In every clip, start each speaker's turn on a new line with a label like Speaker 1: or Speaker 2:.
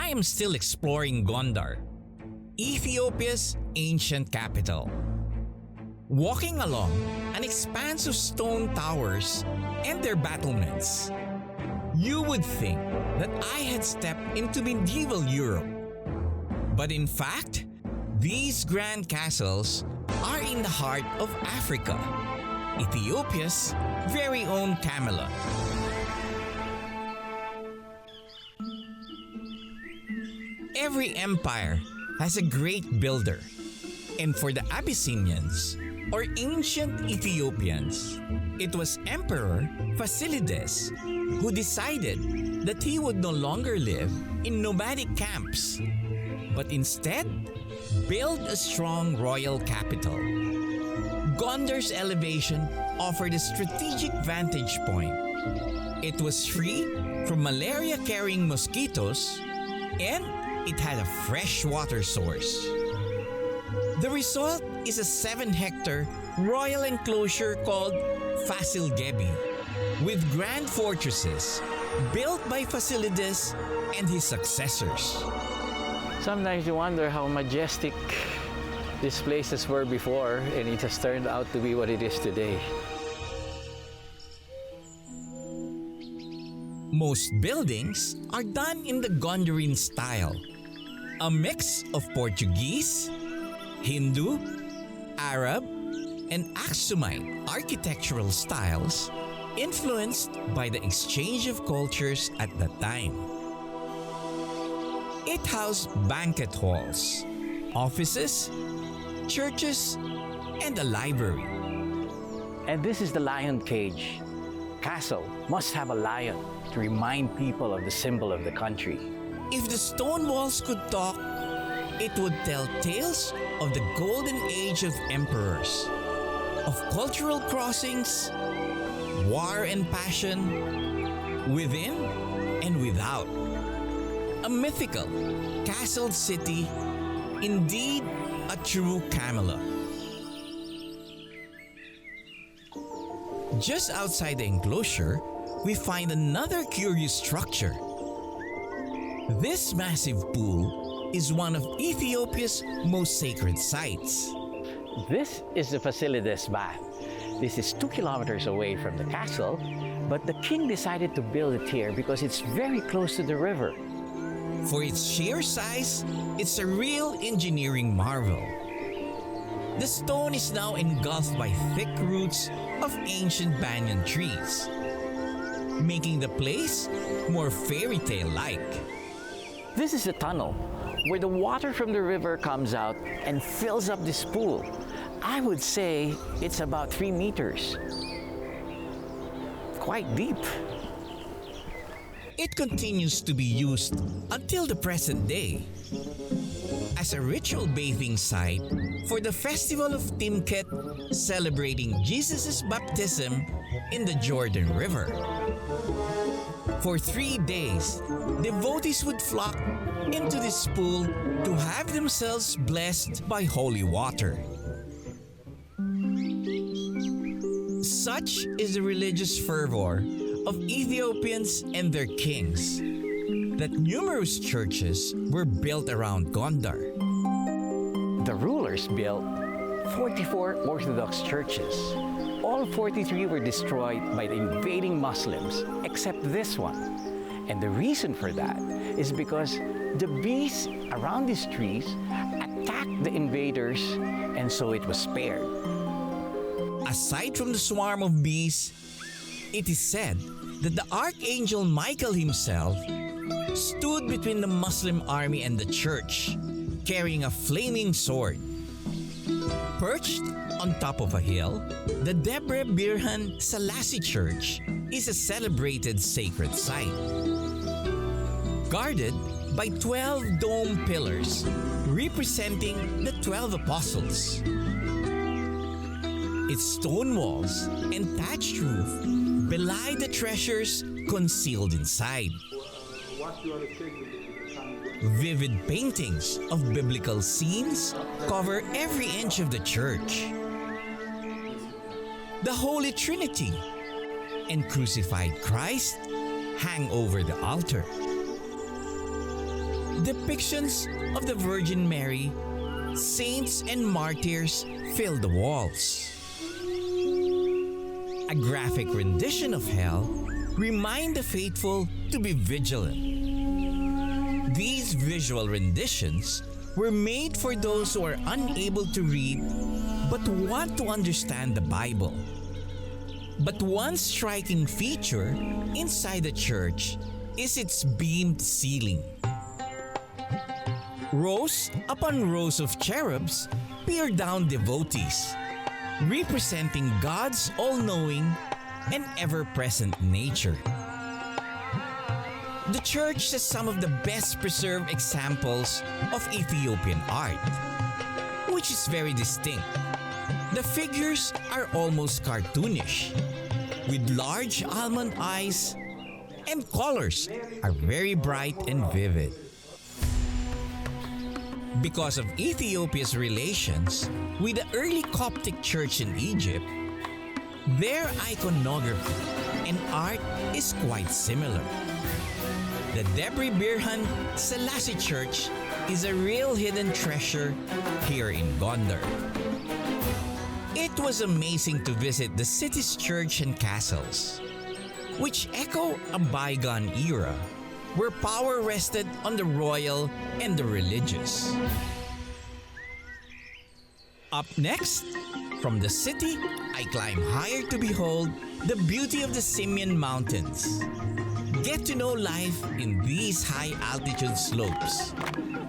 Speaker 1: I am still exploring Gondar, Ethiopia's ancient capital. Walking along an expanse of stone towers and their battlements, you would think that I had stepped into medieval Europe. But in fact, these grand castles are in the heart of Africa, Ethiopia's very own Camelot. Every empire has a great builder, and for the Abyssinians, or ancient Ethiopians, it was Emperor Fasilides who decided that he would no longer live in nomadic camps, but instead build a strong royal capital. Gondar's elevation offered a strategic vantage point. It was free from malaria-carrying mosquitoes, and it had a fresh water source. The result is a 7-hectare royal enclosure called Fasil Gebi, with grand fortresses built by Fasilides and his successors.
Speaker 2: Sometimes you wonder how majestic these places were before, and it has turned out to be what it is today.
Speaker 1: Most buildings are done in the Gondarian style, a mix of Portuguese, Hindu, Arab, and Aksumite architectural styles influenced by the exchange of cultures at that time. It housed banquet halls, offices, churches, and a library.
Speaker 2: And this is the lion cage. Castle must have a lion to remind people of the symbol of the country.
Speaker 1: If the stone walls could talk, it would tell tales of the golden age of emperors, of cultural crossings, war and passion, within and without. A mythical, castled city, indeed a true Camelot. Just outside the enclosure, we find another curious structure. This massive pool is one of Ethiopia's most sacred sites.
Speaker 2: This is the Fasilides Bath. This is 2 kilometers away from the castle, but the king decided to build it here because it's very close to the river.
Speaker 1: For its sheer size, it's a real engineering marvel. The stone is now engulfed by thick roots of ancient banyan trees, making the place more fairy tale-like.
Speaker 2: This is a tunnel where the water from the river comes out and fills up this pool. I would say it's about 3 meters. Quite deep.
Speaker 1: It continues to be used until the present day as a ritual bathing site for the festival of Timket, celebrating Jesus' baptism in the Jordan River. For 3 days, devotees would flock into this pool to have themselves blessed by holy water. Such is the religious fervor of Ethiopians and their kings that numerous churches were built around Gondar.
Speaker 2: The rulers built 44 Orthodox churches. All 43 were destroyed by the invading Muslims, except this one. And the reason for that is because the bees around these trees attacked the invaders, and so it was spared.
Speaker 1: Aside from the swarm of bees, it is said that the Archangel Michael himself stood between the Muslim army and the church, carrying a flaming sword. Perched on top of a hill, the Debre Birhan Selassie Church is a celebrated sacred site. Guarded by 12 dome pillars representing the 12 apostles. Its stone walls and thatched roof belie the treasures concealed inside. Vivid paintings of biblical scenes cover every inch of the church. The Holy Trinity and crucified Christ hang over the altar. Depictions of the Virgin Mary, saints and martyrs fill the walls. A graphic rendition of hell remind the faithful to be vigilant. These visual renditions were made for those who are unable to read but want to understand the Bible. But one striking feature inside the church is its beamed ceiling. Rows upon rows of cherubs peer down devotees, representing God's all-knowing and ever-present nature. The church has some of the best preserved examples of Ethiopian art, which is very distinct. The figures are almost cartoonish, with large almond eyes, and colors are very bright and vivid. Because of Ethiopia's relations with the early Coptic church in Egypt, their iconography and art is quite similar. The Debre Birhan Selassie Church is a real hidden treasure here in Gondar. It was amazing to visit the city's church and castles, which echo a bygone era where power rested on the royal and the religious. Up next, from the city, I climb higher to behold the beauty of the Simien Mountains. Get to know life in these high-altitude slopes,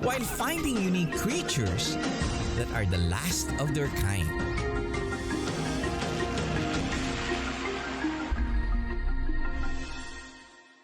Speaker 1: while finding unique creatures that are the last of their kind.